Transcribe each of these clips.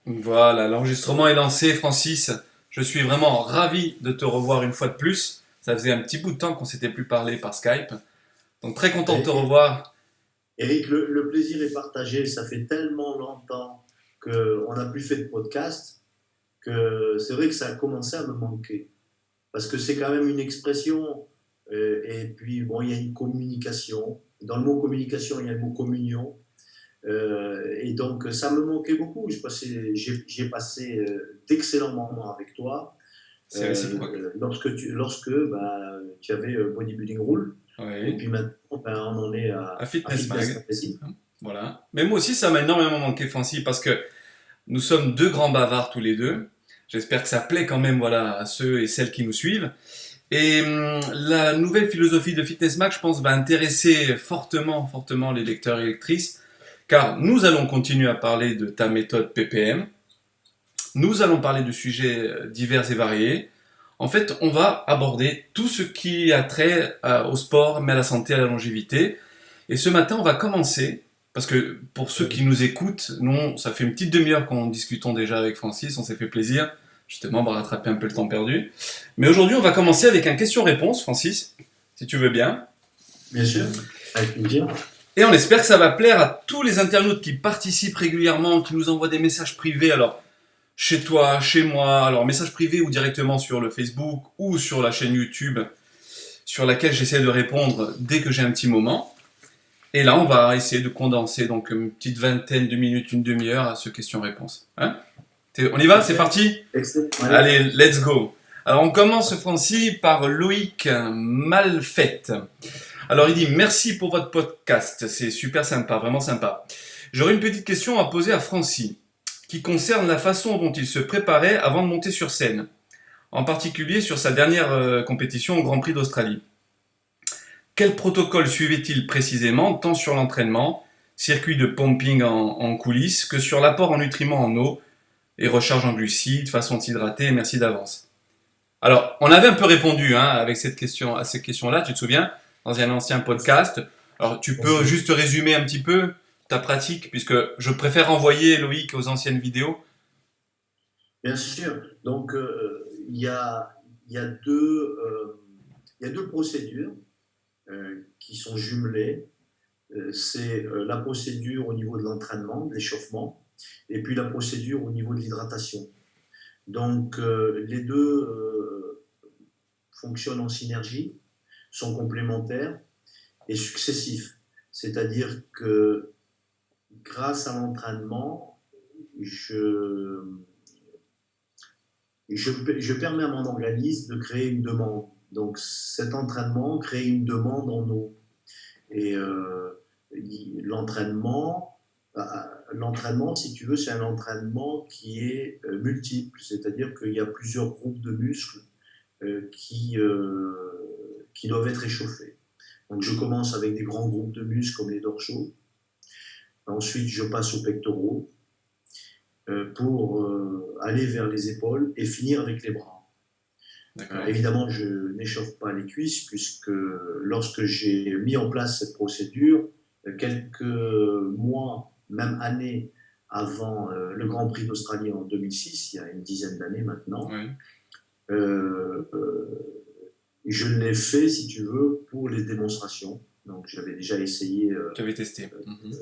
Voilà, l'enregistrement est lancé, Francis. Je suis vraiment ravi de te revoir une fois de plus. Ça faisait un petit bout de temps qu'on s'était plus parlé par Skype. Donc très content de te Et, revoir. Eric, le plaisir est partagé. Ça fait tellement longtemps qu'on n'a plus fait de podcast que c'est vrai que ça a commencé à me manquer. Parce que c'est quand même une expression, et puis bon, il y a une communication. Dans le mot communication, il y a le mot communion. Et donc, ça me manquait beaucoup. J'ai passé d'excellents moments avec toi C'est réciproque. lorsque tu avais Bodybuilding Rule. Et Oui. puis maintenant, on en est À à Fitness Fitness Mag. Magazine. Voilà. Mais moi aussi, ça m'a énormément manqué, Francis, parce que nous sommes deux grands bavards tous les deux. J'espère que ça plaît quand même, voilà, à ceux et celles qui nous suivent. Et la nouvelle philosophie de Fitness Mag, je pense, va intéresser fortement, fortement les lecteurs et lectrices, car nous allons continuer à parler de ta méthode PPM. Nous allons parler de sujets divers et variés. En fait, on va aborder tout ce qui a trait au sport, mais à la santé, à la longévité. Et ce matin, on va commencer, parce que pour ceux qui nous écoutent, nous, ça fait une petite demi-heure qu'on discutons déjà avec Francis, on s'est fait plaisir. Justement, on va rattraper un peu le temps perdu. Mais aujourd'hui, on va commencer avec un question-réponse, Francis, si tu veux bien. Bien sûr, avec plaisir. Et on espère que ça va plaire à tous les internautes qui participent régulièrement, qui nous envoient des messages privés. Alors, chez toi, chez moi, alors message privé ou directement sur le Facebook ou sur la chaîne YouTube sur laquelle j'essaie de répondre dès que j'ai un petit moment. Et là, on va essayer de condenser donc une petite vingtaine de minutes, une demi-heure à ce question-réponse. Hein, on y va, c'est Parfait. parti. Excellent. Allez. Allez, let's go. Alors on commence, Francis, par Loïc Malfait. Alors il dit merci pour votre podcast, c'est super sympa, vraiment sympa. J'aurais une petite question à poser à Francis, qui concerne la façon dont il se préparait avant de monter sur scène, en particulier sur sa dernière compétition au Grand Prix d'Australie. Quel protocole suivait-il précisément, tant sur l'entraînement, circuit de pumping en coulisses, que sur l'apport en nutriments en eau et recharge en glucides, façon de s'hydrater, merci d'avance. Alors, on avait un peu répondu avec cette question, à cette question-là, tu te souviens, dans un ancien podcast. Alors, tu Bien peux sûr. juste résumer un petit peu ta pratique, puisque je préfère envoyer Loïc aux anciennes vidéos. Bien sûr. Donc, il y a deux, il y a deux procédures qui sont jumelées. C'est la procédure au niveau de l'entraînement, de l'échauffement, et puis la procédure au niveau de l'hydratation. Donc, les deux fonctionnent en synergie, sont complémentaires et successifs. C'est-à-dire que grâce à l'entraînement, je, je permets à mon organisme de créer une demande. Donc cet entraînement crée une demande en eau. Et l'entraînement, l'entraînement, si tu veux, c'est un entraînement qui est multiple. C'est-à-dire qu'il y a plusieurs groupes de muscles qui doivent être échauffés. Donc je commence avec des grands groupes de muscles comme les dorsaux. Ensuite, je passe aux pectoraux pour aller vers les épaules et finir avec les bras. D'accord. Évidemment, je n'échauffe pas les cuisses puisque lorsque j'ai mis en place cette procédure, quelques mois, même années avant le Grand Prix d'Australie en 2006, il y a une dizaine d'années maintenant, Oui. euh, je l'ai fait, si tu veux, pour les démonstrations. Donc j'avais déjà essayé, Tu avais testé. Mhm.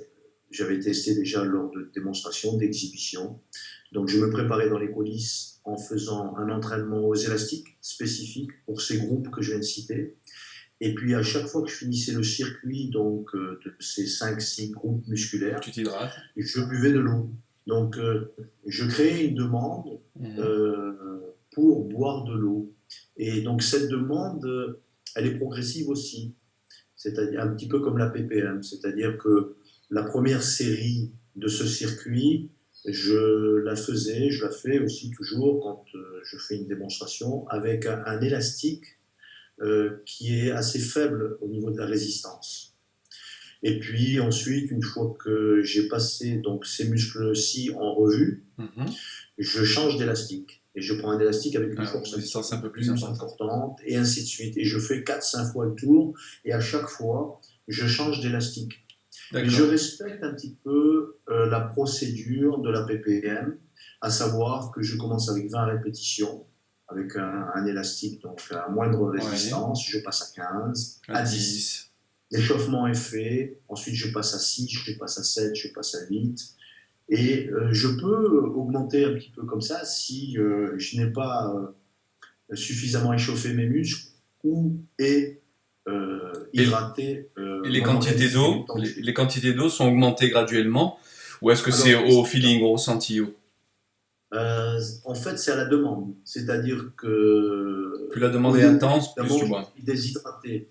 j'avais testé déjà lors de démonstrations, d'exhibitions. Donc je me préparais dans les coulisses en faisant un entraînement aux élastiques spécifique pour ces groupes que je viens de citer. Et puis à chaque fois que je finissais le circuit donc, de ces 5-6 groupes musculaires, Tu t'hydrates. je buvais de l'eau. Donc je créais une demande Mhm. euh, pour boire de l'eau. Et donc cette demande, elle est progressive aussi. C'est-à-dire un petit peu comme la PPM. C'est-à-dire que la première série de ce circuit, je la fais aussi toujours quand je fais une démonstration avec un élastique qui est assez faible au niveau de la résistance. Et puis ensuite, une fois que j'ai passé donc ces muscles-ci en revue, Mhm. je change d'élastique. Et je prends un élastique avec une Alors, force un petit résistance peu un peu plus plus importante. importante, et ainsi de suite. Et je fais 4-5 fois le tour, et à chaque fois, je change d'élastique. Mais je D'accord. respecte un petit peu la procédure de la PPM. à savoir que je commence avec 20 répétitions, avec un élastique, donc à moindre Ouais. résistance, je passe à 15, À à 10. 10. L'échauffement est fait, ensuite je passe à 6, je passe à 7, je passe à 8. Et je peux augmenter un petit peu comme ça si je n'ai pas suffisamment échauffé mes muscles ou et Et, hydraté et les mon quantités organisme du d'eau, temps que je fais. les quantités d'eau sont augmentées graduellement ou est-ce que c'est Alors, au feeling, au ressenti? en fait, c'est à la demande. C'est-à-dire que Plus la demande au est début, intense, plus évidemment, tu je bois. suis déshydraté.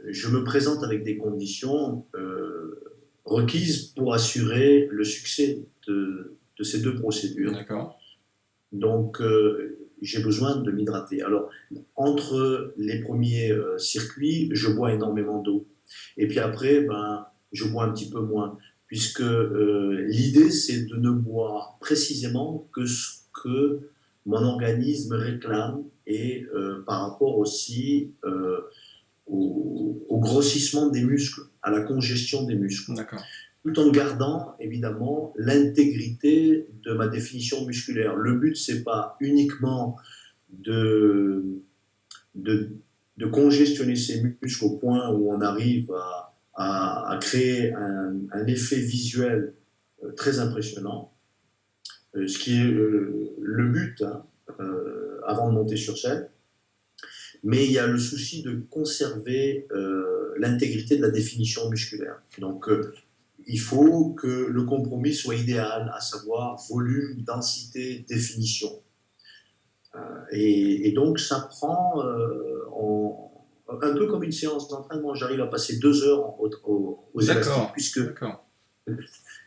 Je me présente avec des conditions requises pour assurer le succès de ces deux procédures. D'accord. Donc, j'ai besoin de m'hydrater. Alors, entre les premiers circuits, je bois énormément d'eau. Et puis après, ben, je bois un petit peu moins. Puisque l'idée, c'est de ne boire précisément que ce que mon organisme réclame et par rapport aussi au grossissement des muscles, à la congestion des muscles, D'accord. tout en gardant évidemment l'intégrité de ma définition musculaire. Le but, c'est pas uniquement de, de, de congestionner ces muscles au point où on arrive à créer un effet visuel très impressionnant, ce qui est le but hein, avant de monter sur scène. Mais il y a le souci de conserver l'intégrité de la définition musculaire. Donc, il faut que le compromis soit idéal, à savoir volume, densité, définition. Et donc, ça prend un peu comme une séance d'entraînement. J'arrive à passer 2 heures aux élastiques, D'accord. puisque D'accord.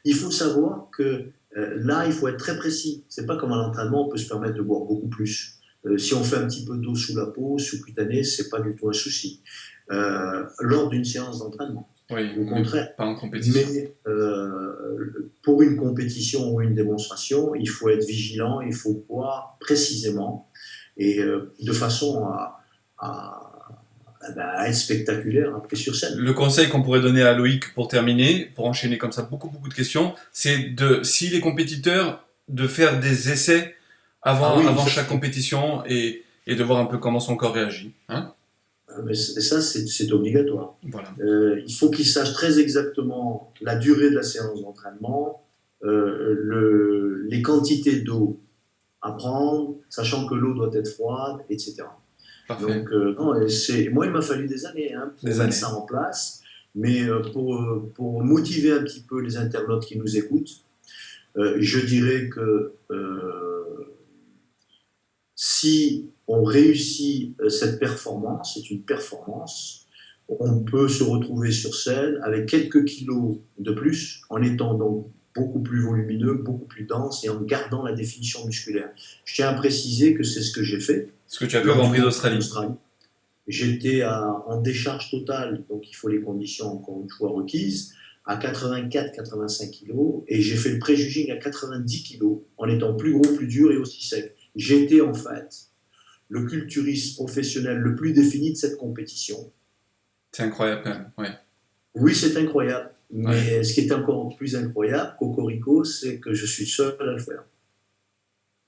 il faut savoir que là, il faut être très précis. C'est pas comme à l'entraînement, on peut se permettre de boire beaucoup plus. Si on fait un petit peu d'eau sous la peau, sous-cutanée, c'est pas du tout un souci. Lors d'une séance d'entraînement, Oui, au mais contraire. pas en compétition. Mais pour une compétition ou une démonstration, il faut être vigilant, il faut boire précisément et de façon à être spectaculaire après sur scène. Le conseil qu'on pourrait donner à Loïc pour terminer, pour enchaîner comme ça beaucoup de questions, c'est de, si les compétiteurs, de faire des essais Ah avant, oui, avant ça, chaque compétition et de voir un peu comment son corps réagit. Hein? mais ça c'est obligatoire. Voilà. Il faut qu'ils sachent très exactement la durée de la séance d'entraînement, les quantités d'eau à prendre, sachant que l'eau doit être froide, etc. Parfait. Donc, non, moi, il m'a fallu des années hein, pour Des mettre années. ça en place, mais pour motiver un petit peu les internautes qui nous écoutent, je dirais que si on réussit cette performance, c'est une performance, on peut se retrouver sur scène avec quelques kilos de plus, en étant donc beaucoup plus volumineux, beaucoup plus dense et en gardant la définition musculaire. Je tiens à préciser que c'est ce que j'ai fait Ce que tu as fait au lors Grand du Prix Grand Prix d'Australie. d'Australie. J'étais en décharge totale, donc il faut les conditions encore une fois requises, à 84-85 kg, et j'ai fait le pré-juging à 90 kg, en étant plus gros, plus dur et aussi sec. J'étais en fait le culturiste professionnel le plus défini de cette compétition. C'est incroyable quand même. Ouais. Oui, c'est incroyable, Ouais. mais ce qui est encore plus incroyable, Cocorico, c'est que je suis seul à le faire.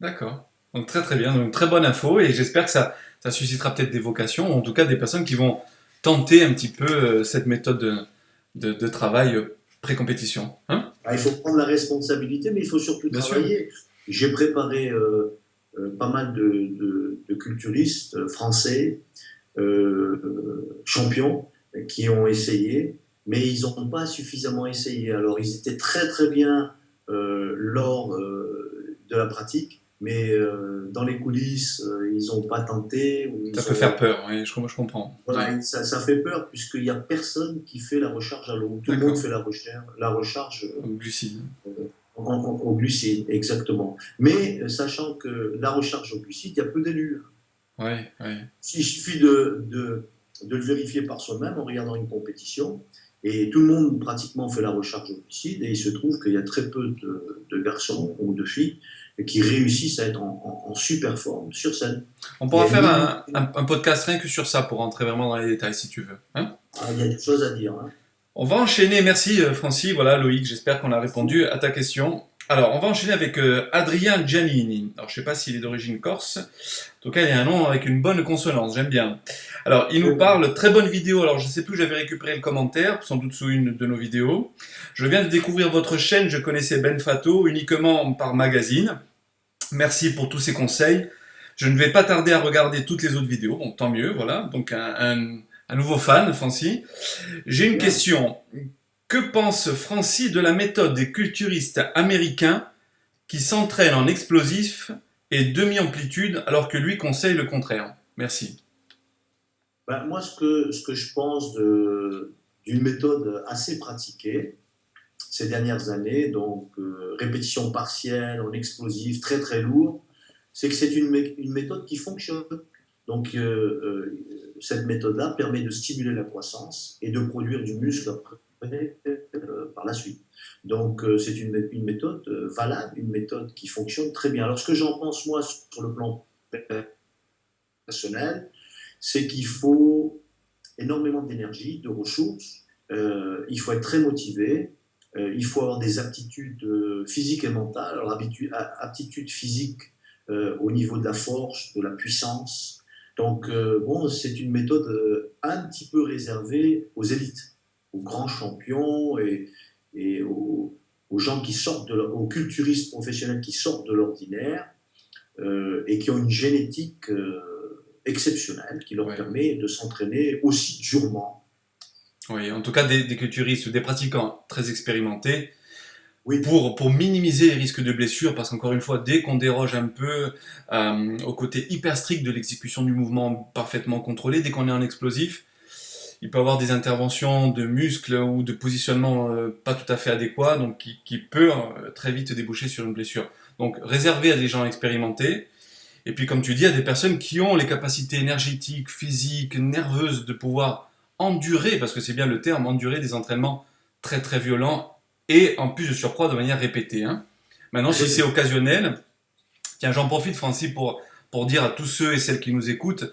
D'accord. Donc très bien. Donc très bonne info et j'espère que ça suscitera peut-être des vocations, ou en tout cas des personnes qui vont tenter un petit peu cette méthode de travail pré-compétition. Hein? Ah, il faut prendre la responsabilité, mais il faut surtout Bien sûr. travailler. J'ai préparé pas mal de culturistes français, champions, qui ont essayé, mais ils n'ont pas suffisamment essayé. Alors, ils étaient très très bien lors de la pratique, mais dans les coulisses, ils n'ont pas tenté. Ou Ça ils peut faire ont, peur, oui, je comprends. Ouais. voilà, ça fait peur, puisqu'il n'y a personne qui fait la recharge à l'eau. Tout le monde D'accord. fait la recharge Au glucide. au glucides, exactement. Mais sachant que la recharge au glucides, il y a peu d'élus. Ouais, ouais. Il suffit de le vérifier par soi-même en regardant une compétition. Et tout le monde pratiquement fait la recharge au glucides. Et il se trouve qu'il y a très peu de garçons ou de filles qui réussissent à être en super forme sur scène. On Il y pourra a faire ni- un podcast rien que sur ça pour rentrer vraiment dans les détails si tu veux. Hein? il y a des choses à dire. Hein. On va enchaîner. Merci Francis. Voilà Loïc, j'espère qu'on a répondu à ta question. Alors, on va enchaîner avec Adrien Giannini. Alors, je sais pas s'il est d'origine corse. En tout cas, il y a un nom avec une bonne consonance, j'aime bien. Alors, il nous parle, très bonne vidéo. Alors, je sais plus, j'avais récupéré le commentaire, sans doute sous une de nos vidéos. Je viens de découvrir votre chaîne, je connaissais Ben Fato uniquement par magazine. Merci pour tous ces conseils. Je ne vais pas tarder à regarder toutes les autres vidéos, bon, tant mieux, voilà. Donc, un nouveau fan, Francis. J'ai une Bien. question. Que pense Francis de la méthode des culturistes américains qui s'entraînent en explosif et demi-amplitude alors que lui conseille le contraire? Merci. Ben, moi, ce que je pense d'une méthode assez pratiquée ces dernières années, donc répétition partielle en explosif, très très lourd, c'est que c'est une méthode qui fonctionne. Donc, cette méthode-là permet de stimuler la croissance et de produire du muscle après, par la suite. Donc, c'est une méthode valable, une méthode qui fonctionne très bien. Alors, ce que j'en pense, moi, sur le plan personnel, c'est qu'il faut énormément d'énergie, de ressources, il faut être très motivé, il faut avoir des aptitudes physiques et mentales. Alors, aptitudes physiques au niveau de la force, de la puissance. Donc, bon, c'est une méthode un petit peu réservée aux élites, aux grands champions et aux gens qui sortent aux culturistes professionnels qui sortent de l'ordinaire et qui ont une génétique exceptionnelle qui leur Ouais. permet de s'entraîner aussi durement. Oui, en tout cas des culturistes ou des pratiquants très expérimentés Oui, pour minimiser les risques de blessures, parce qu'encore une fois, dès qu'on déroge un peu au côté hyper strict de l'exécution du mouvement parfaitement contrôlé, dès qu'on est en explosif, il peut y avoir des interventions de muscles ou de positionnement pas tout à fait adéquats, donc qui peut très vite déboucher sur une blessure. Donc réservé à des gens expérimentés, et puis comme tu dis, à des personnes qui ont les capacités énergétiques, physiques, nerveuses de pouvoir endurer, parce que c'est bien le terme, endurer des entraînements très très violents, et en plus de surcroît de manière répétée. Hein. Maintenant, si c'est occasionnel, tiens, j'en profite Francis pour dire à tous ceux et celles qui nous écoutent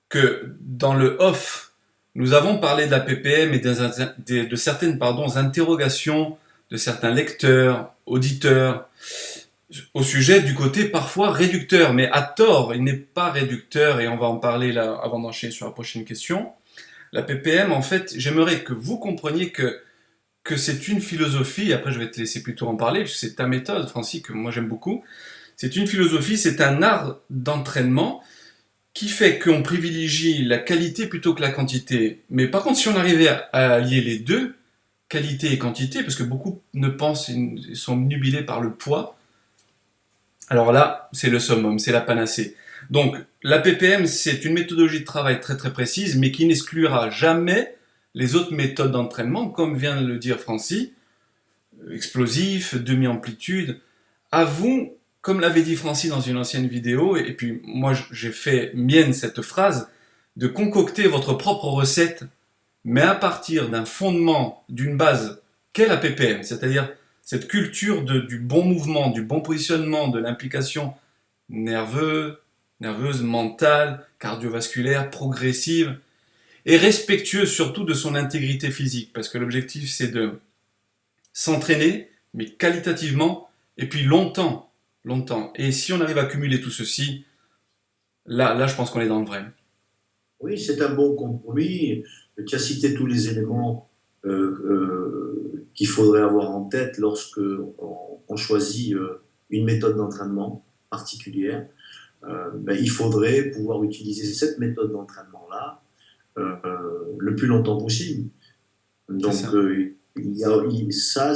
que dans le off, nous avons parlé de la PPM et de certaines interrogations de certains lecteurs, auditeurs, au sujet du côté parfois réducteur, mais à tort, il n'est pas réducteur, et on va en parler là avant d'enchaîner sur la prochaine question. La PPM, en fait, j'aimerais que vous compreniez que c'est une philosophie, après je vais te laisser plutôt en parler, puisque c'est ta méthode, Francis, que moi j'aime beaucoup. C'est une philosophie, c'est un art d'entraînement qui fait qu'on privilégie la qualité plutôt que la quantité. Mais par contre, si on arrivait à allier les deux, qualité et quantité, parce que beaucoup ne pensent, sont nubilés par le poids, alors là, c'est le summum, c'est la panacée. Donc, la PPM, c'est une méthodologie de travail très très précise, mais qui n'exclura jamais les autres méthodes d'entraînement, comme vient de le dire Francis, explosif, demi-amplitude. À vous, comme l'avait dit Francis dans une ancienne vidéo, et puis moi j'ai fait mienne cette phrase, de concocter votre propre recette, mais à partir d'un fondement, d'une base qu'est la PPM, c'est-à-dire cette culture du bon mouvement, du bon positionnement, de l'implication nerveuse, mentale, cardiovasculaire, progressive, et respectueuse surtout de son intégrité physique, parce que l'objectif c'est de s'entraîner, mais qualitativement, et puis longtemps, longtemps. Et si on arrive à cumuler tout ceci, là je pense qu'on est dans le vrai. oui, c'est un bon compromis. Tu as cité tous les éléments qu'il faudrait avoir en tête lorsque on choisit une méthode d'entraînement particulière. Ben, il faudrait pouvoir utiliser cette méthode d'entraînement-là le plus longtemps possible. C'est Donc, ça. ça,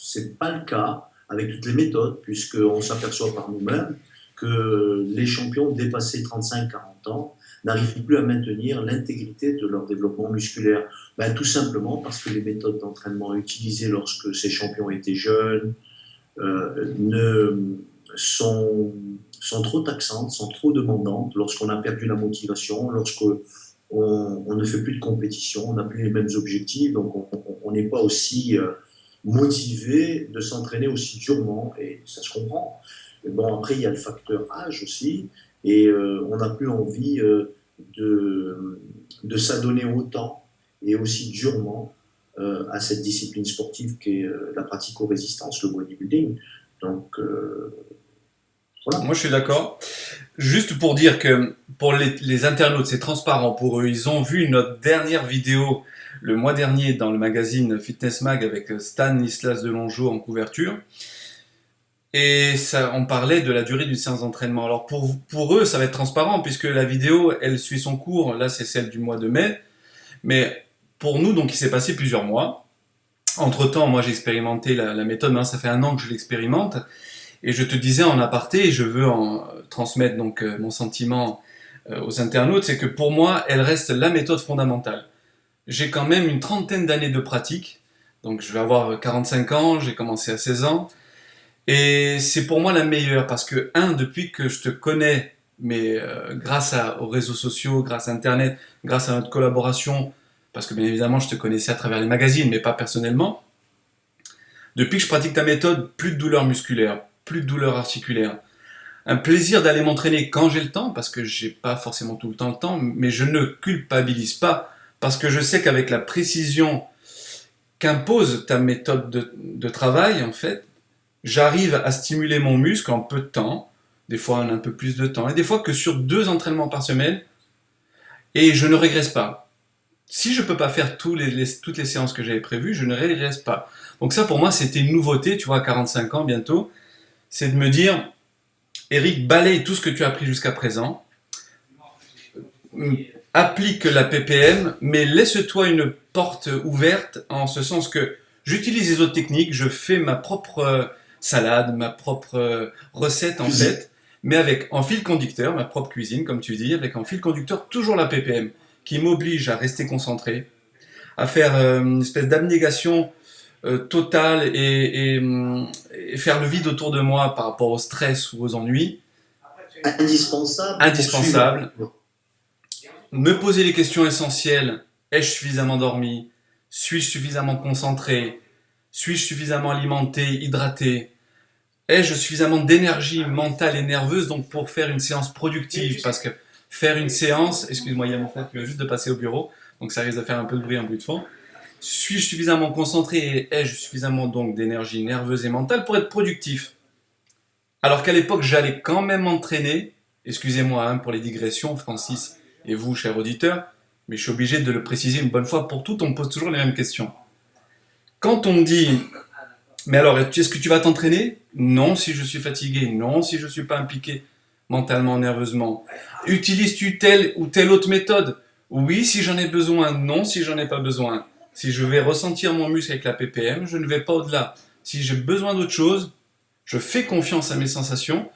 c'est pas le cas avec toutes les méthodes, puisqu'on s'aperçoit par nous-mêmes que les champions dépassés 35-40 ans n'arrivent plus à maintenir l'intégrité de leur développement musculaire. Ben, tout simplement parce que les méthodes d'entraînement utilisées lorsque ces champions étaient jeunes ne sont trop taxantes, sont trop demandantes lorsqu'on a perdu la motivation, lorsqu'on on ne fait plus de compétition, on n'a plus les mêmes objectifs, donc on n'est pas aussi motivé de s'entraîner aussi durement, et ça se comprend. Mais bon, après, il y a le facteur âge aussi, et on n'a plus envie de s'adonner autant et aussi durement à cette discipline sportive qui est la pratico-résistance, le bodybuilding. Donc, voilà. Moi, je suis d'accord. Juste pour dire que pour les internautes, c'est transparent pour eux. Ils ont vu notre dernière vidéo le mois dernier dans le magazine Fitness Mag avec Stan Nislas de Longeau en couverture. Et ça, on parlait de la durée d'une séance d'entraînement. Alors pour eux, ça va être transparent puisque la vidéo, elle suit son cours. Là, c'est celle du mois de mai. Mais pour nous, donc, il s'est passé plusieurs mois. Entre-temps, moi, j'ai expérimenté la méthode. Maintenant, ça fait 1 an que je l'expérimente. Et je te disais en aparté, et je veux en transmettre donc mon sentiment aux internautes, c'est que pour moi, elle reste la méthode fondamentale. J'ai quand même une trentaine d'années de pratique. Donc je vais avoir 45 ans, j'ai commencé à 16 ans. Et c'est pour moi la meilleure parce que, depuis que je te connais, mais grâce aux réseaux sociaux, grâce à Internet, grâce à notre collaboration, parce que bien évidemment je te connaissais à travers les magazines, mais pas personnellement, depuis que je pratique ta méthode, plus de douleur musculaire, plus de douleur articulaire. Un plaisir d'aller m'entraîner quand j'ai le temps, parce que j'ai pas forcément tout le temps, mais je ne culpabilise pas, parce que je sais qu'avec la précision qu'impose ta méthode de travail, en fait, j'arrive à stimuler mon muscle en peu de temps, des fois en un peu plus de temps, et des fois que sur 2 entraînements par semaine, et je ne régresse pas. Si je peux pas faire toutes les séances que j'avais prévues, je ne régresse pas. Donc ça, pour moi, c'était une nouveauté, tu vois, à 45 ans bientôt, c'est de me dire, Eric, balaye tout ce que tu as appris jusqu'à présent, applique la PPM, mais laisse-toi une porte ouverte en ce sens que j'utilise les autres techniques, je fais ma propre salade, ma propre recette en fait, mais avec en fil conducteur, ma propre cuisine comme tu dis, avec en fil conducteur toujours la PPM, qui m'oblige à rester concentré, à faire une espèce d'abnégation totale et faire le vide autour de moi par rapport au stress ou aux ennuis. Indispensable pour Indispensable. suivre. Me poser les questions essentielles. Ai-je suffisamment dormi? Suis-je suffisamment concentré? Suis-je suffisamment alimenté, hydraté? Ai-je suffisamment d'énergie mentale et nerveuse donc pour faire une séance productive? Parce que faire une séance, excuse-moi, il y a mon frère qui vient juste de passer au bureau, donc ça risque de faire un peu de bruit, un bruit de fond. Suis-je suffisamment concentré et ai-je suffisamment donc d'énergie nerveuse et mentale pour être productif? Alors qu'à l'époque, j'allais quand même m'entraîner, excusez-moi pour les digressions, Francis et vous, chers auditeurs, mais je suis obligé de le préciser une bonne fois pour toutes, on me pose toujours les mêmes questions. Quand on me dit, mais alors, est-ce que tu vas t'entraîner? Non, si je suis fatigué, non, si je ne suis pas impliqué mentalement, nerveusement. Utilises-tu telle ou telle autre méthode? Oui, si j'en ai besoin, non, si j'en ai pas besoin. Si je vais ressentir mon muscle avec la PPM, je ne vais pas au-delà. Si j'ai besoin d'autre chose, je fais confiance à mes sensations.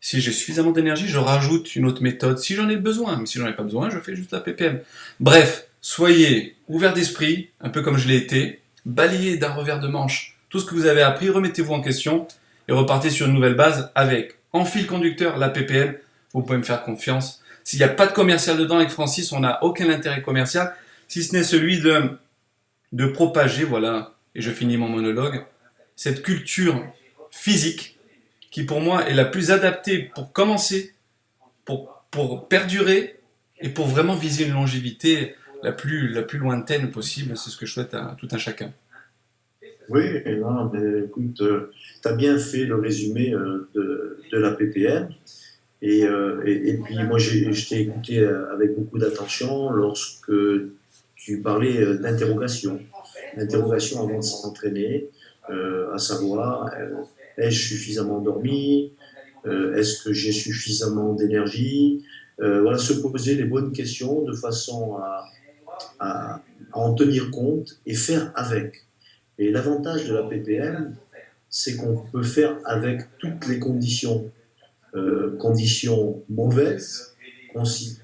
Si j'ai suffisamment d'énergie, je rajoute une autre méthode si j'en ai besoin. Mais si j'en ai pas besoin, je fais juste la PPM. Bref, soyez ouverts d'esprit, un peu comme je l'ai été. Balayez d'un revers de manche tout ce que vous avez appris, remettez-vous en question et repartez sur une nouvelle base avec, en fil conducteur, la PPM. Vous pouvez me faire confiance. S'il n'y a pas de commercial dedans avec Francis, on n'a aucun intérêt commercial, si ce n'est celui de propager, voilà, et je finis mon monologue, cette culture physique qui pour moi est la plus adaptée pour commencer, pour perdurer et pour vraiment viser une longévité la plus lointaine possible. C'est ce que je souhaite à tout un chacun. Oui, non, mais écoute, tu as bien fait le résumé de la PPM. Et puis moi, je t'ai écouté avec beaucoup d'attention lorsque tu parlais d'interrogation. L'interrogation avant de s'entraîner, à savoir, ai-je suffisamment dormi? Est-ce que j'ai suffisamment d'énergie? Voilà, se poser les bonnes questions de façon à en tenir compte et faire avec. Et l'avantage de la PPM, c'est qu'on peut faire avec toutes les conditions. Conditions mauvaises,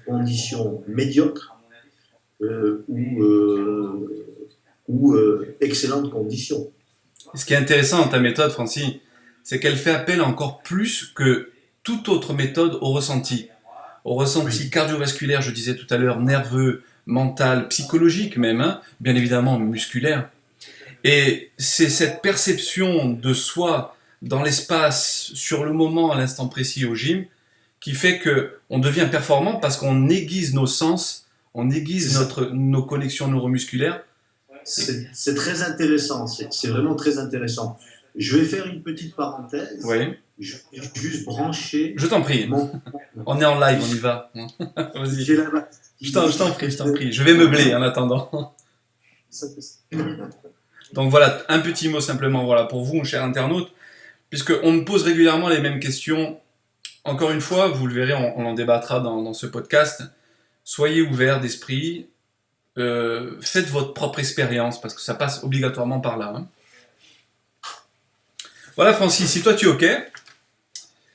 conditions médiocres ou excellentes conditions. Ce qui est intéressant dans ta méthode, Francis, c'est qu'elle fait appel encore plus que toute autre méthode au ressenti. Au ressenti cardiovasculaire, je disais tout à l'heure, nerveux, mental, psychologique même, hein, bien évidemment musculaire. Et c'est cette perception de soi dans l'espace, sur le moment, à l'instant précis au gym, qui fait qu'on devient performant parce qu'on aiguise nos sens, on aiguise nos connexions neuromusculaires C'est très intéressant, c'est vraiment très intéressant. Je vais faire une petite parenthèse. Oui. Je vais juste brancher Je t'en prie. mon. On est en live, on y va. Vas-y. J'ai la. Je t'en prie. Je vais meubler en attendant. Donc voilà, un petit mot simplement voilà, pour vous, mon cher internaute, puisqu'on me pose régulièrement les mêmes questions. Encore une fois, vous le verrez, on en débattra dans ce podcast. Soyez ouverts d'esprit, faites votre propre expérience, parce que ça passe obligatoirement par là. Hein. Voilà Francis, si toi tu es OK,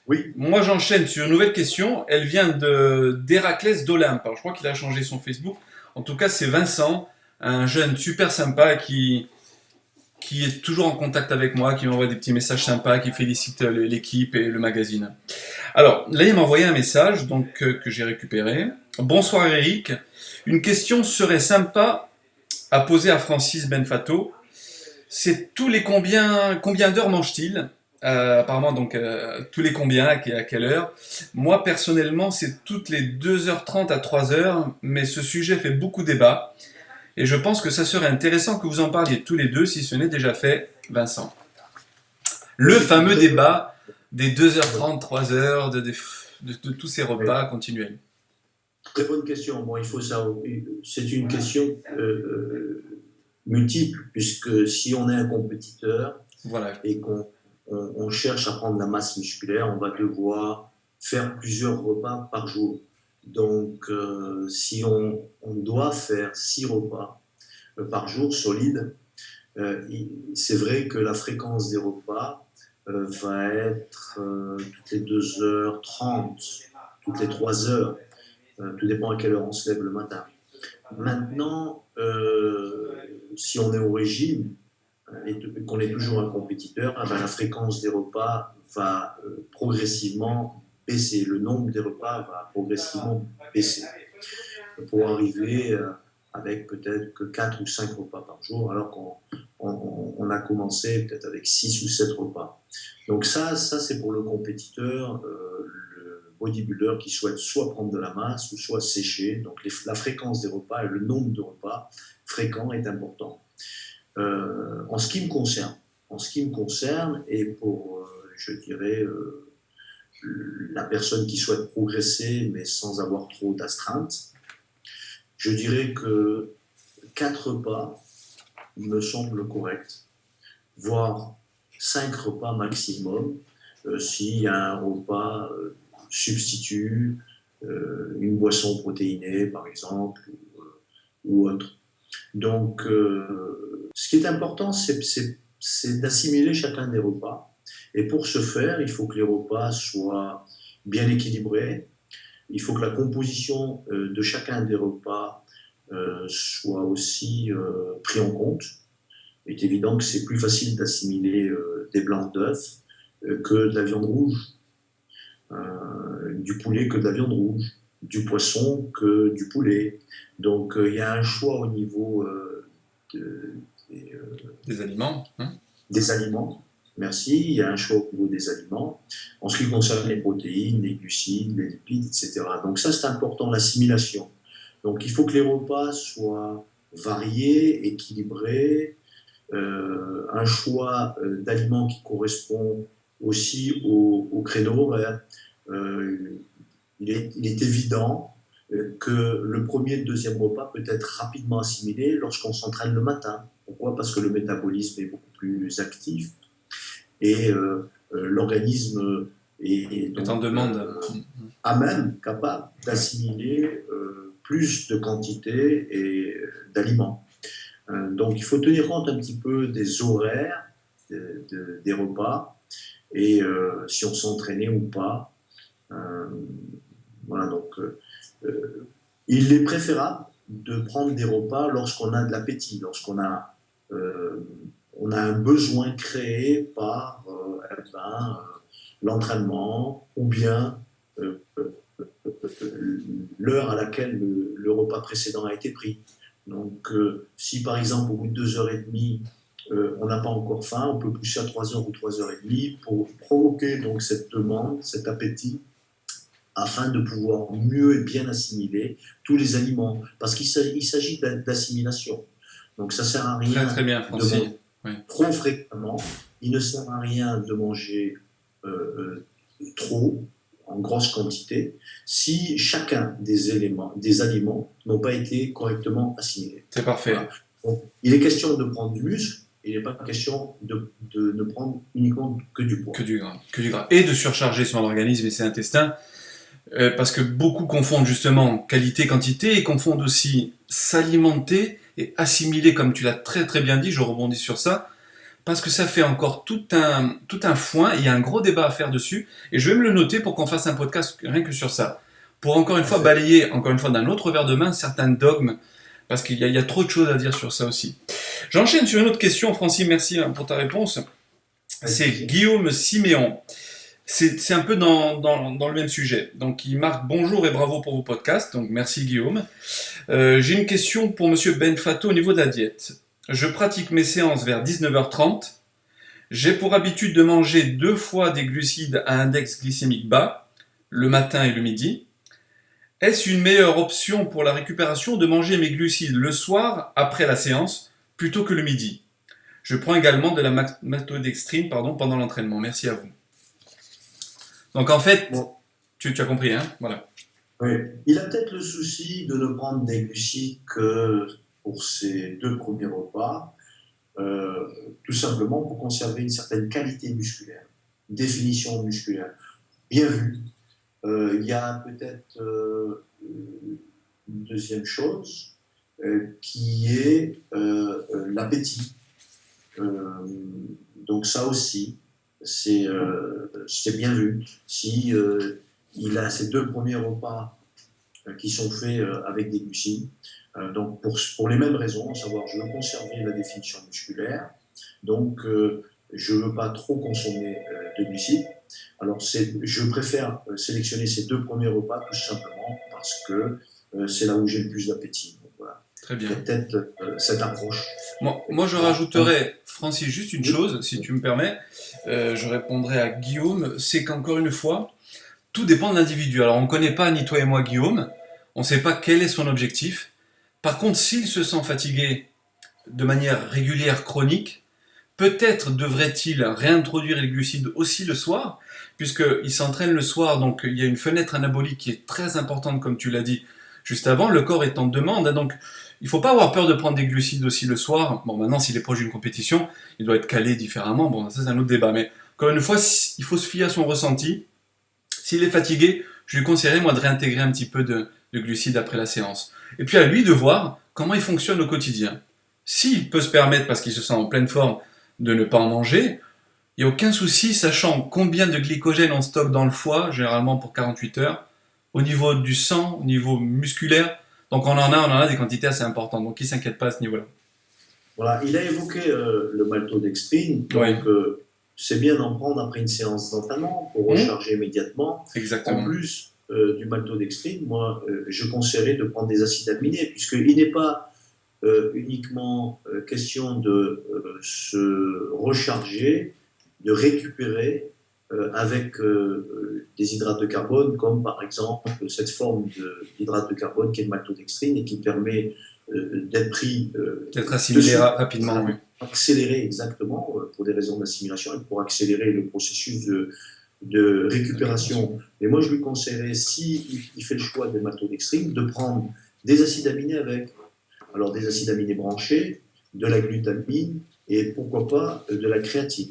oui. Moi j'enchaîne sur une nouvelle question. Elle vient d'Héraclès d'Olympe. Alors, je crois qu'il a changé son Facebook. En tout cas, c'est Vincent, un jeune super sympa qui est toujours en contact avec moi, qui m'envoie des petits messages sympas, qui félicite l'équipe et le magazine. Alors, là, il m'a envoyé un message donc, que j'ai récupéré. Bonsoir Eric. Une question serait sympa à poser à Francis Benfato. C'est tous les combien d'heures mange-t-il apparemment, donc, tous les combien, à quelle heure. Moi, personnellement, c'est toutes les 2h30 à 3h, mais ce sujet fait beaucoup débat. Et je pense que ça serait intéressant que vous en parliez tous les deux, si ce n'est déjà fait, Vincent. Le fameux débat des 2h30, 3h, de tous ces repas continuels. Très bonne question. Bon, il faut savoir, c'est une question multiple, puisque si on est un compétiteur voilà. Et qu'on cherche à prendre la masse musculaire, on va devoir faire plusieurs repas par jour. Donc, si on doit faire 6 repas par jour solides, c'est vrai que la fréquence des repas va être toutes les 2h30, toutes les 3h, tout dépend à quelle heure on se lève le matin. Maintenant, si on est au régime et qu'on est toujours un compétiteur, la fréquence des repas va progressivement baisser. Le nombre des repas va progressivement baisser pour arriver avec peut-être que 4 ou 5 repas par jour, alors qu'on a commencé peut-être avec 6 ou 7 repas. Donc ça c'est pour le compétiteur, le bodybuilder qui souhaite soit prendre de la masse ou soit sécher. Donc la fréquence des repas et le nombre de repas fréquents est important. En ce qui me concerne, et pour, je dirais, la personne qui souhaite progresser mais sans avoir trop d'astreinte, je dirais que 4 repas me semblent corrects, voire 5 repas maximum, s'il y a un repas substitut, une boisson protéinée par exemple, ou autre. Donc, ce qui est important, c'est d'assimiler chacun des repas. Et pour ce faire, il faut que les repas soient bien équilibrés. Il faut que la composition de chacun des repas soit aussi pris en compte. Il est évident que c'est plus facile d'assimiler des blancs d'œufs que de la viande rouge, du poulet que de la viande rouge, du poisson que du poulet. Donc il y a un choix au niveau des aliments. Hein. Des aliments, merci. Il y a un choix au niveau des aliments. En ce qui concerne les protéines, les glucides, les lipides, etc. Donc ça, c'est important, l'assimilation. Donc il faut que les repas soient variés, équilibrés, un choix d'aliments qui correspond aussi au créneau horaire. Il est évident que le premier et le deuxième repas peut être rapidement assimilé lorsqu'on s'entraîne le matin. Pourquoi ? Parce que le métabolisme est beaucoup plus actif et l'organisme est donc, en demande. À même, capable d'assimiler plus de quantité et d'aliments. Donc il faut tenir compte un petit peu des horaires des repas et si on s'entraînait ou pas. Voilà, donc il est préférable de prendre des repas lorsqu'on a de l'appétit, lorsqu'on a, on a un besoin créé par l'entraînement ou bien l'heure à laquelle le repas précédent a été pris. Donc si par exemple au bout de 2h30 on n'a pas encore faim, on peut pousser à 3h ou 3h30 pour provoquer donc cette demande, cet appétit, afin de pouvoir mieux et bien assimiler tous les aliments. Parce qu'il s'agit d'assimilation. Donc ça sert à Très rien très bien, de Francis. manger Oui. trop fréquemment. Il ne sert à rien de manger trop, en grosse quantité, si chacun des aliments n'ont pas été correctement assimilés. C'est Voilà. parfait. Donc, il est question de prendre du muscle, il n'est pas question de ne prendre uniquement que du poids. Que du gras. Que du gras. Et de surcharger son organisme et ses intestins. Parce que beaucoup confondent justement qualité, quantité et confondent aussi s'alimenter et assimiler, comme tu l'as très très bien dit, je rebondis sur ça, parce que ça fait encore tout un foin, il y a un gros débat à faire dessus, et je vais me le noter pour qu'on fasse un podcast rien que sur ça. Pour encore une fois Parfait. balayer, encore une fois d'un autre verre de main, certains dogmes, parce qu'il y a trop de choses à dire sur ça aussi. J'enchaîne sur une autre question, Francis, merci pour ta réponse. C'est Guillaume Siméon. C'est un peu dans le même sujet. Donc, il marque bonjour et bravo pour vos podcasts. Donc, merci Guillaume. J'ai une question pour Monsieur Benfato au niveau de la diète. Je pratique mes séances vers 19h30. J'ai pour habitude de manger 2 fois des glucides à index glycémique bas, le matin et le midi. Est-ce une meilleure option pour la récupération de manger mes glucides le soir après la séance plutôt que le midi? Je prends également de la maltodextrine pendant l'entraînement. Merci à vous. Donc en fait, Bon. tu as compris, hein? Voilà. Oui. Il a peut-être le souci de ne prendre des glucides que pour ses 2 premiers repas, tout simplement pour conserver une certaine qualité musculaire, définition musculaire. Bien vu. Il y a peut-être une deuxième chose qui est l'appétit. Donc ça aussi, c'est bien vu. Si il a ces 2 premiers repas qui sont faits avec des glucides, donc pour les mêmes raisons, à savoir je veux conserver la définition musculaire, donc je ne veux pas trop consommer de glucides. Alors je préfère sélectionner ces 2 premiers repas tout simplement parce que c'est là où j'ai le plus d'appétit. Donc, voilà. Très bien. Peut-être cette approche. Moi, je rajouterais, Francis, juste une chose, si tu me permets. Je répondrai à Guillaume. C'est qu'encore une fois, tout dépend de l'individu. Alors, on ne connaît pas, ni toi et moi, Guillaume. On ne sait pas quel est son objectif. Par contre, s'il se sent fatigué de manière régulière, chronique, peut-être devrait-il réintroduire les glucides aussi le soir, puisqu'il s'entraîne le soir, donc il y a une fenêtre anabolique qui est très importante, comme tu l'as dit juste avant, le corps est en demande, donc il ne faut pas avoir peur de prendre des glucides aussi le soir. Bon, maintenant, s'il est proche d'une compétition, il doit être calé différemment, bon, ça c'est un autre débat, mais encore une fois, il faut se fier à son ressenti. S'il est fatigué, je lui conseillerais, moi, de réintégrer un petit peu de glucides après la séance. Et puis à lui de voir comment il fonctionne au quotidien. S'il peut se permettre, parce qu'il se sent en pleine forme, de ne pas en manger, il n'y a aucun souci, sachant combien de glycogène on stocke dans le foie, généralement pour 48 heures, au niveau du sang, au niveau musculaire. Donc on en a des quantités assez importantes, donc il ne s'inquiète pas à ce niveau-là. Voilà, il a évoqué le maltodextrine, donc Oui. c'est bien d'en prendre après une séance d'entraînement pour recharger immédiatement. Exactement. En plus du maltodextrine, moi, je conseillerais de prendre des acides aminés, puisqu'il n'est pas uniquement question de se recharger, de récupérer avec des hydrates de carbone, comme par exemple cette forme d'hydrate de carbone qui est le maltodextrine et qui permet d'être pris, d'être assimilé rapidement, oui. Accélérer exactement pour des raisons d'assimilation et pour accélérer le processus de récupération. Et moi, je lui conseillerais, s'il fait le choix des maltodextrine, de prendre des acides aminés avec. Alors, des acides aminés branchés, de la glutamine et pourquoi pas de la créatine.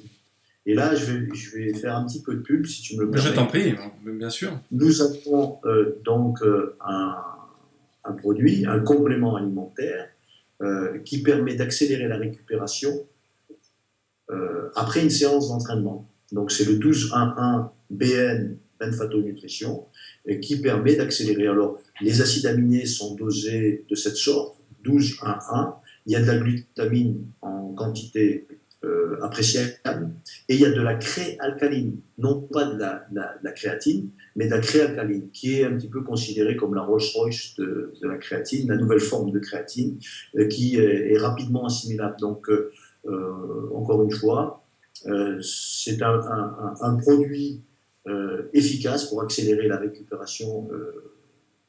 Et là, je vais faire un petit peu de pub, si tu me le permets. Je t'en prie, bien sûr. Nous avons donc un produit, un complément alimentaire qui permet d'accélérer la récupération après une séance d'entraînement. Donc c'est le 12-1-1 BN, Benfato Nutrition, qui permet d'accélérer. Alors les acides aminés sont dosés de cette sorte, 12-1-1. Il y a de la glutamine en quantité appréciable et il y a de la créalcaline, non pas de la créatine, mais de la créalcaline, qui est un petit peu considérée comme la Rolls-Royce de la créatine, la nouvelle forme de créatine, qui est rapidement assimilable. Donc, encore une fois, c'est un produit efficace pour accélérer la récupération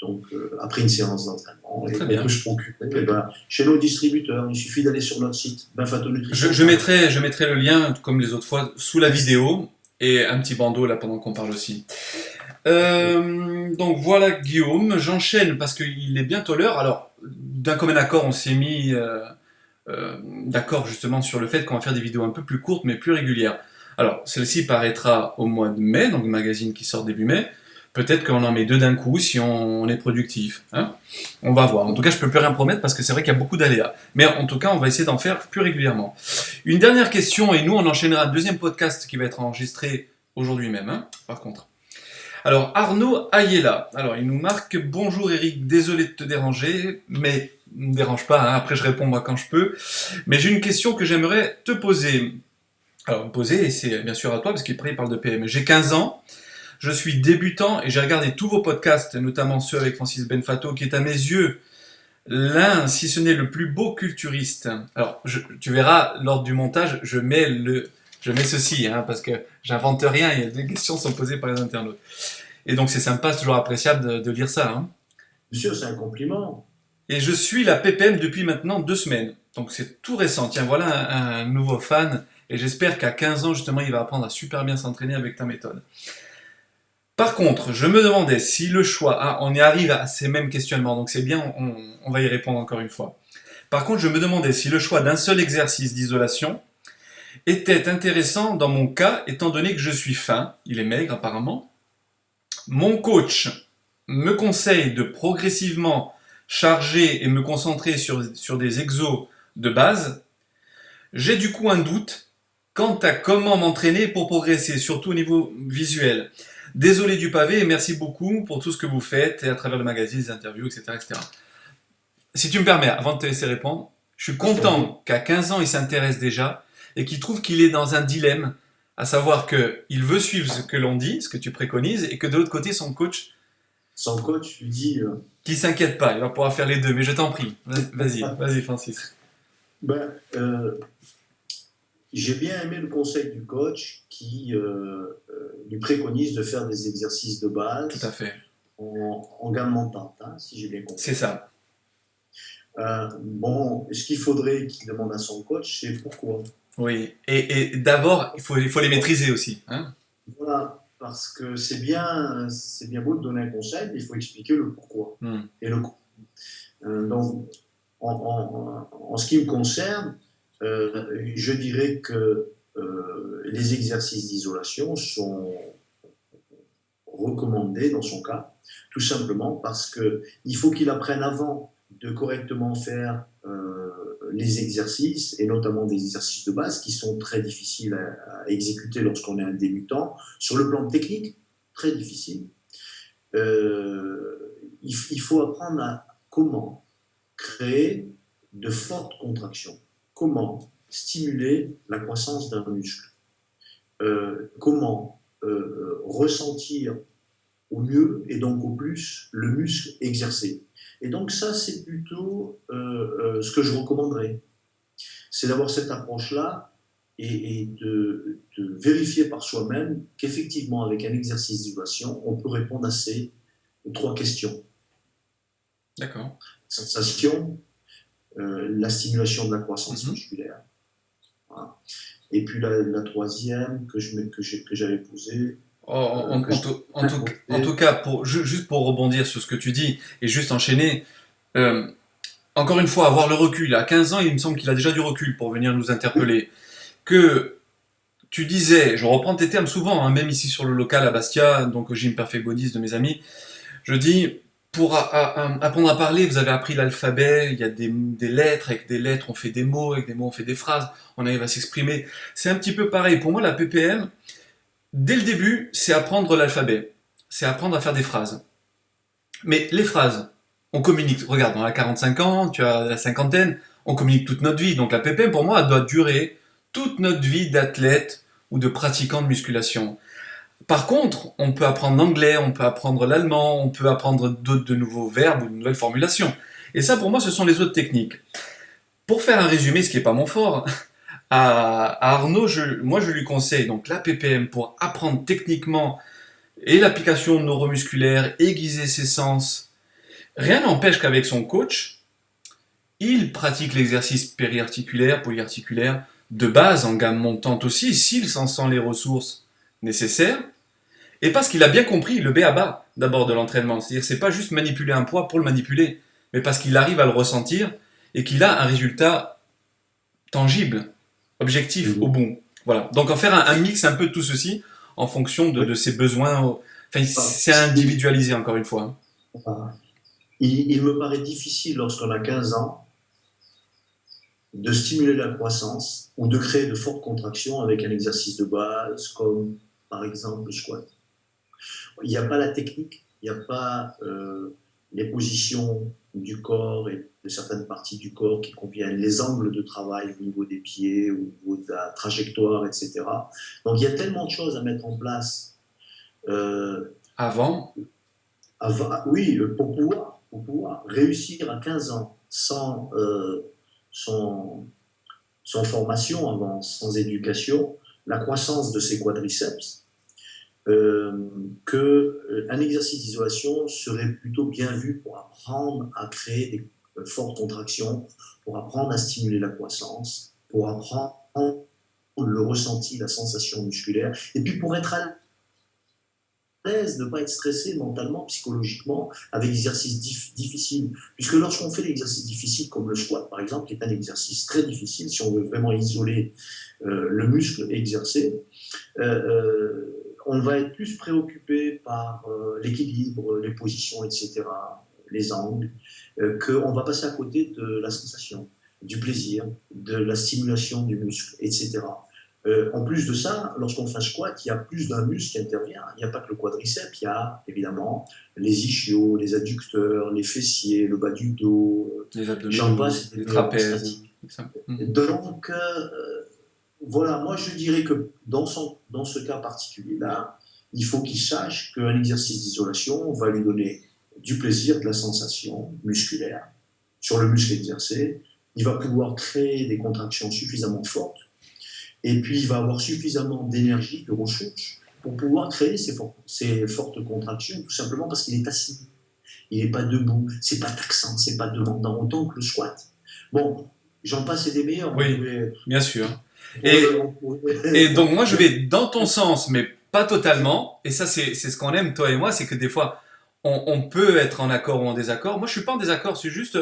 donc après une séance d'entraînement, et Très on bien. peut se procurer chez nos distributeurs. Il suffit d'aller sur notre site, Benfato Je mettrai le lien, comme les autres fois, sous la vidéo et un petit bandeau là pendant qu'on parle aussi. Donc voilà Guillaume, j'enchaîne parce qu'il est bientôt l'heure. Alors, d'un commun accord, on s'est mis d'accord justement sur le fait qu'on va faire des vidéos un peu plus courtes mais plus régulières. Alors, celle-ci paraîtra au mois de mai, donc le magazine qui sort début mai. Peut-être qu'on en met 2 d'un coup si on est productif. Hein, on va voir. En tout cas, je peux plus rien promettre parce que c'est vrai qu'il y a beaucoup d'aléas. Mais en tout cas, on va essayer d'en faire plus régulièrement. Une dernière question, et nous, on enchaînera un deuxième podcast qui va être enregistré aujourd'hui même, hein, par contre. Alors, Arnaud Ayela. Alors, il nous marque: bonjour Eric, désolé de te déranger, mais ne me dérange pas, hein, après je réponds moi quand je peux. Mais j'ai une question que j'aimerais te poser. Alors, me poser, et c'est bien sûr à toi, parce qu'il parle de PM. J'ai 15 ans. Je suis débutant et j'ai regardé tous vos podcasts, notamment ceux avec Francis Benfato, qui est à mes yeux l'un, si ce n'est le plus beau culturiste. Alors, tu verras, lors du montage, je mets ceci, hein, parce que j'invente rien, et des questions sont posées par les internautes. Et donc c'est sympa, c'est toujours appréciable de lire ça. Hein. Monsieur, c'est un compliment. Et je suis la PPM depuis maintenant 2 semaines. Donc c'est tout récent. Tiens, voilà un nouveau fan. Et j'espère qu'à 15 ans, justement, il va apprendre à super bien s'entraîner avec ta méthode. Par contre, je me demandais si le choix, on y arrive à ces mêmes questionnements, donc c'est bien, on va y répondre encore une fois. Par contre, je me demandais si le choix d'un seul exercice d'isolation était intéressant dans mon cas, étant donné que je suis fin, il est maigre apparemment. Mon coach me conseille de progressivement charger et me concentrer sur des exos de base. J'ai du coup un doute quant à comment m'entraîner pour progresser, surtout au niveau visuel. Désolé du pavé et merci beaucoup pour tout ce que vous faites et à travers le magazine, les interviews, etc., etc. Si tu me permets, avant de te laisser répondre, je suis content qu'à 15 ans, il s'intéresse déjà et qu'il trouve qu'il est dans un dilemme, à savoir qu'il veut suivre ce que l'on dit, ce que tu préconises, et que de l'autre côté, son coach lui dit... qu'il ne s'inquiète pas, il va pouvoir faire les deux, mais je t'en prie. Vas-y Francis. J'ai bien aimé le conseil du coach qui lui préconise de faire des exercices de base. Tout à fait. En gamme montante, hein, si j'ai bien compris. C'est ça. Ce qu'il faudrait qu'il demande à son coach, c'est pourquoi. Oui, et d'abord, il faut les maîtriser aussi. Hein, voilà, parce que c'est bien beau de donner un conseil, mais il faut expliquer le pourquoi et le comment. Donc, en ce qui me concerne, je dirais que les exercices d'isolation sont recommandés dans son cas, tout simplement parce qu'il faut qu'il apprenne avant de correctement faire les exercices, et notamment des exercices de base qui sont très difficiles à exécuter lorsqu'on est un débutant. Sur le plan technique, très difficile. Il faut apprendre à comment créer de fortes contractions, comment stimuler la croissance d'un muscle, comment ressentir au mieux et donc au plus le muscle exercé. Et donc ça, c'est plutôt ce que je recommanderais. C'est d'avoir cette approche-là et de vérifier par soi-même qu'effectivement, avec un exercice d'isolation, on peut répondre à ces 3 questions. D'accord. Sensation, la stimulation de la croissance musculaire. Voilà. Et puis la troisième que j'avais posée. En tout cas, juste pour rebondir sur ce que tu dis et juste enchaîner, encore une fois, avoir le recul. À 15 ans, il me semble qu'il a déjà du recul pour venir nous interpeller. Que tu disais, je reprends tes termes souvent, hein, même ici sur le local à Bastia, donc au gym Perfect Bodies de mes amis, je dis, pour apprendre à parler, vous avez appris l'alphabet, il y a des lettres, avec des lettres on fait des mots, avec des mots on fait des phrases, on arrive à s'exprimer. C'est un petit peu pareil. Pour moi, la PPM, dès le début, c'est apprendre l'alphabet, c'est apprendre à faire des phrases. Mais les phrases, on communique, regarde, on a 45 ans, tu as la cinquantaine, on communique toute notre vie. Donc la PPM, pour moi, elle doit durer toute notre vie d'athlète ou de pratiquant de musculation. Par contre, on peut apprendre l'anglais, on peut apprendre l'allemand, on peut apprendre d'autres de nouveaux verbes ou de nouvelles formulations. Et ça, pour moi, ce sont les autres techniques. Pour faire un résumé, ce qui n'est pas mon fort, à Arnaud, moi je lui conseille donc la PPM pour apprendre techniquement et l'application neuromusculaire, aiguiser ses sens Rien n'empêche qu'avec son coach, il pratique l'exercice périarticulaire, polyarticulaire, de base en gamme montante aussi, s'il s'en sent les ressources nécessaires. Et parce qu'il a bien compris le b.a.-ba d'abord de l'entraînement. C'est-à-dire c'est pas juste manipuler un poids pour le manipuler, mais parce qu'il arrive à le ressentir et qu'il a un résultat tangible, objectif au bout. Voilà. Donc en faire un mix un peu de tout ceci en fonction de ses besoins. Enfin, c'est individualisé encore une fois. Il me paraît difficile lorsqu'on a 15 ans de stimuler la croissance ou de créer de fortes contractions avec un exercice de base comme par exemple le squat. Il n'y a pas la technique, il n'y a pas les positions du corps et de certaines parties du corps qui conviennent, les angles de travail au niveau des pieds, au niveau de la trajectoire, etc. Donc il y a tellement de choses à mettre en place. Avant Oui, pour pouvoir réussir à 15 ans sans formation avant, sans éducation, la croissance de ses quadriceps, qu'un exercice d'isolation serait plutôt bien vu pour apprendre à créer des fortes contractions, pour apprendre à stimuler la croissance, pour apprendre le ressenti, la sensation musculaire, et puis pour être à l'aise, ne pas être stressé mentalement, psychologiquement, avec des exercices difficiles. Puisque lorsqu'on fait des exercices difficiles, comme le squat par exemple, qui est un exercice très difficile, si on veut vraiment isoler le muscle exercé, on va être plus préoccupé par l'équilibre, les positions, etc., les angles, qu'on va passer à côté de la sensation, du plaisir, de la stimulation du muscle, etc. En plus de ça, lorsqu'on fait un squat, il y a plus d'un muscle qui intervient. Il n'y a pas que le quadriceps, il y a évidemment les ischios, les adducteurs, les fessiers, le bas du dos, les abdominaux, les trapèzes. Donc, voilà, moi je dirais que dans ce cas particulier-là, il faut qu'il sache qu'un exercice d'isolation va lui donner du plaisir, de la sensation musculaire sur le muscle exercé. Il va pouvoir créer des contractions suffisamment fortes. Et puis, il va avoir suffisamment d'énergie, de ressources, pour pouvoir créer ces fortes contractions, tout simplement parce qu'il est assis. Il n'est pas debout. C'est pas taxant, c'est pas demandant, autant que le squat. Bon, j'en passe et des meilleurs. Oui, bien sûr. Et donc, moi, je vais dans ton sens, mais pas totalement. Et ça, c'est ce qu'on aime, toi et moi, c'est que des fois, on peut être en accord ou en désaccord. Moi, je suis pas en désaccord, c'est juste...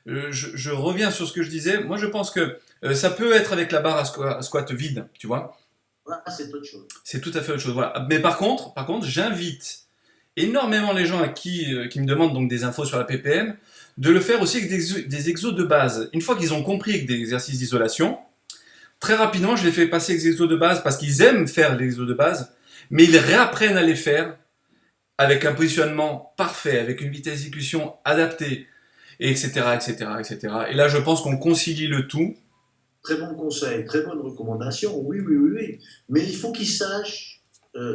je reviens sur ce que je disais. Moi, je pense que ça peut être avec la barre à squat vide, tu vois. Voilà, c'est autre chose. C'est tout à fait autre chose. Voilà. Mais par contre, j'invite énormément les gens qui me demandent donc des infos sur la PPM de le faire aussi avec des exos de base. Une fois qu'ils ont compris avec des exercices d'isolation, très rapidement, je les fais passer avec des exos de base parce qu'ils aiment faire les exos de base, mais ils réapprennent à les faire avec un positionnement parfait, avec une vitesse d'exécution adaptée, etc., etc., etc. Et là, je pense qu'on concilie le tout. Très bon conseil, très bonne recommandation, oui. Mais il faut qu'il sache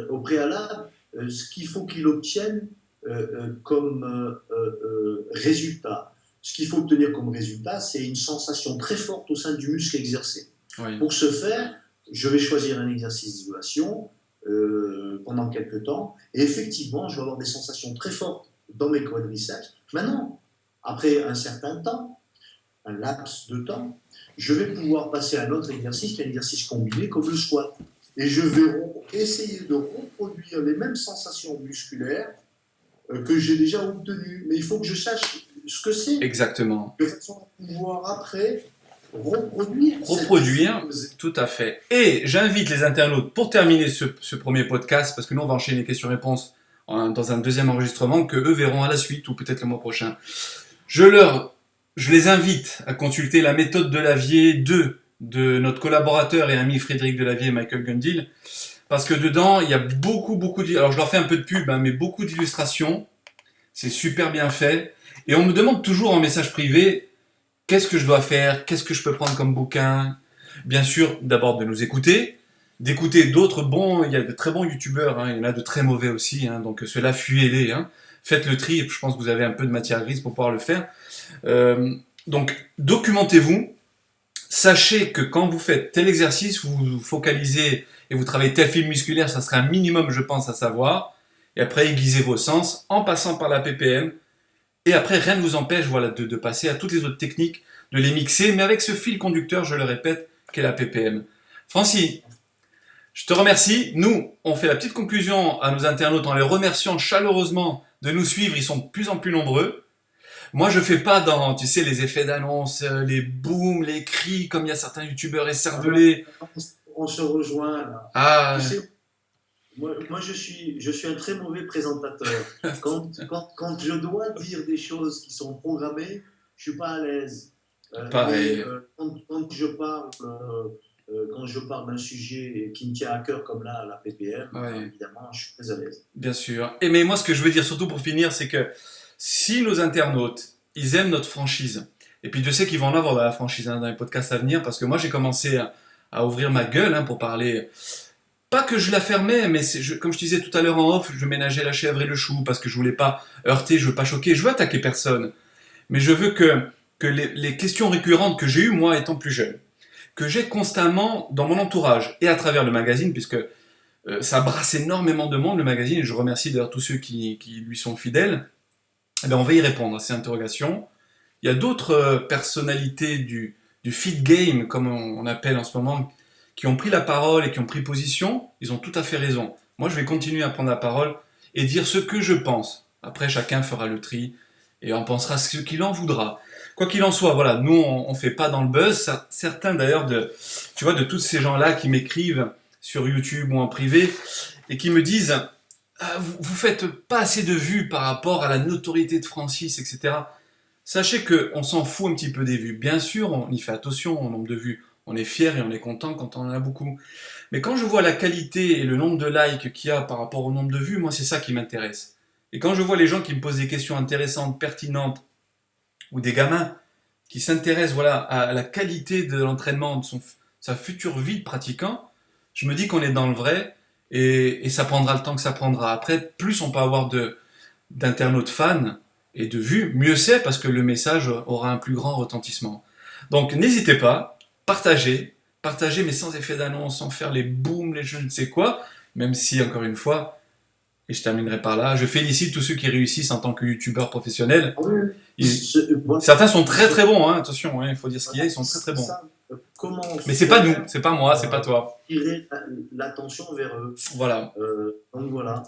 au préalable ce qu'il faut qu'il obtienne comme résultat. Ce qu'il faut obtenir comme résultat, c'est une sensation très forte au sein du muscle exercé. Oui. Pour ce faire, je vais choisir un exercice d'isolation pendant quelques temps, et effectivement, je vais avoir des sensations très fortes dans mes quadriceps. Maintenant, après un certain temps, un laps de temps, je vais pouvoir passer à un autre exercice, qui est un exercice combiné comme le squat. Et je vais essayer de reproduire les mêmes sensations musculaires que j'ai déjà obtenues. Mais il faut que je sache ce que c'est. Exactement. De façon à pouvoir après reproduire. Tout à fait. Et j'invite les internautes, pour terminer ce premier podcast, parce que nous on va enchaîner questions-réponses dans un deuxième enregistrement que eux verront à la suite ou peut-être le mois prochain. Je les invite à consulter la méthode Delavier 2 de notre collaborateur et ami Frédéric Delavier et Michael Gundil, parce que dedans, il y a beaucoup alors je leur fais un peu de pub, mais beaucoup d'illustrations. C'est super bien fait. Et on me demande toujours en message privé, qu'est-ce que je dois faire? Qu'est-ce que je peux prendre comme bouquin? Bien sûr, d'abord de nous écouter, d'écouter d'autres bons, il y a de très bons youtubeurs, il y en a de très mauvais aussi, donc ceux-là, fuyez-les. Faites le tri, et je pense que vous avez un peu de matière grise pour pouvoir le faire. Donc, documentez-vous. Sachez que quand vous faites tel exercice, vous vous focalisez et vous travaillez tel fil musculaire, ça serait un minimum, je pense, à savoir. Et après, aiguisez vos sens en passant par la PPM Et après, rien ne vous empêche voilà, de passer à toutes les autres techniques, de les mixer, mais avec ce fil conducteur, je le répète, qu'est la PPM. Francis, je te remercie. Nous, on fait la petite conclusion à nos internautes en les remerciant chaleureusement de nous suivre. Ils sont de plus en plus nombreux. Moi, je fais pas dans, tu sais, les effets d'annonce, les booms, les cris, comme il y a certains youtubeurs écervelés. On se rejoint là. Ah, Tu sais, moi je suis un très mauvais présentateur. Quand je dois dire des choses qui sont programmées, je suis pas à l'aise. pareil. Quand je parle d'un sujet qui me tient à cœur comme là, la PPM, Ouais. évidemment, je suis très à l'aise. Bien sûr. Et mais moi, ce que je veux dire surtout pour finir, c'est que si nos internautes, ils aiment notre franchise, et puis je sais qu'ils vont en avoir de la franchise hein, dans les podcasts à venir, parce que moi, j'ai commencé à ouvrir ma gueule hein, pour parler. Pas que je la fermais, mais comme je te disais tout à l'heure en off, je ménageais la chèvre et le chou parce que je voulais pas heurter, je veux pas choquer, je veux attaquer personne. Mais je veux que les questions récurrentes que j'ai eues, moi, étant plus jeune, que j'ai constamment dans mon entourage et à travers le magazine, puisque ça brasse énormément de monde, le magazine, et je remercie d'ailleurs tous ceux qui lui sont fidèles. Eh bien, on va y répondre à ces interrogations. Il y a d'autres personnalités du feed game, comme on appelle en ce moment, qui ont pris la parole et qui ont pris position. Ils ont tout à fait raison. Moi, je vais continuer à prendre la parole et dire ce que je pense. Après, chacun fera le tri et en pensera ce qu'il en voudra. Quoi qu'il en soit, voilà, nous, on fait pas dans le buzz. Certains, d'ailleurs, tu vois, de tous ces gens-là qui m'écrivent sur YouTube ou en privé et qui me disent ah, vous faites pas assez de vues par rapport à la notoriété de Francis, etc. Sachez qu'on s'en fout un petit peu des vues. Bien sûr, on y fait attention au nombre de vues. On est fier et on est content quand on en a beaucoup. Mais quand je vois la qualité et le nombre de likes qu'il y a par rapport au nombre de vues, moi c'est ça qui m'intéresse. Et quand je vois les gens qui me posent des questions intéressantes, pertinentes, ou des gamins qui s'intéressent voilà, à la qualité de l'entraînement, de sa future vie de pratiquant, je me dis qu'on est dans le vrai et ça prendra le temps que ça prendra. Après, plus on peut avoir d'internautes fans et de vues, mieux c'est parce que le message aura un plus grand retentissement. Donc n'hésitez pas, partagez mais sans effet d'annonce, sans faire les booms, les je ne sais quoi, même si encore une fois, et je terminerai par là, je félicite tous ceux qui réussissent en tant que youtubeurs professionnels. Voilà, Certains sont très très bons, hein, attention, il faut dire ce qu'il y a, ils sont très très bons. comment Mais c'est pas nous, c'est pas moi, c'est pas toi. tirer l'attention vers eux. Voilà. Donc voilà.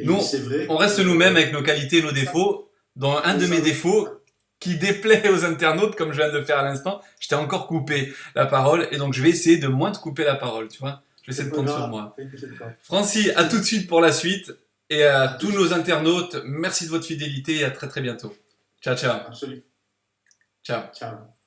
Nous, C'est vrai on reste nous-mêmes avec nos qualités et nos défauts. Dans un de mes défauts, qui déplaît aux internautes, comme je viens de le faire à l'instant, je t'ai encore coupé la parole, et donc je vais essayer de moins te couper la parole, tu vois. Je vais essayer de prendre sur moi. Francis, à tout de suite pour la suite, et à tous nos internautes, merci de votre fidélité, et à très très bientôt. Ciao, ciao. Absolument. Ciao. Ciao.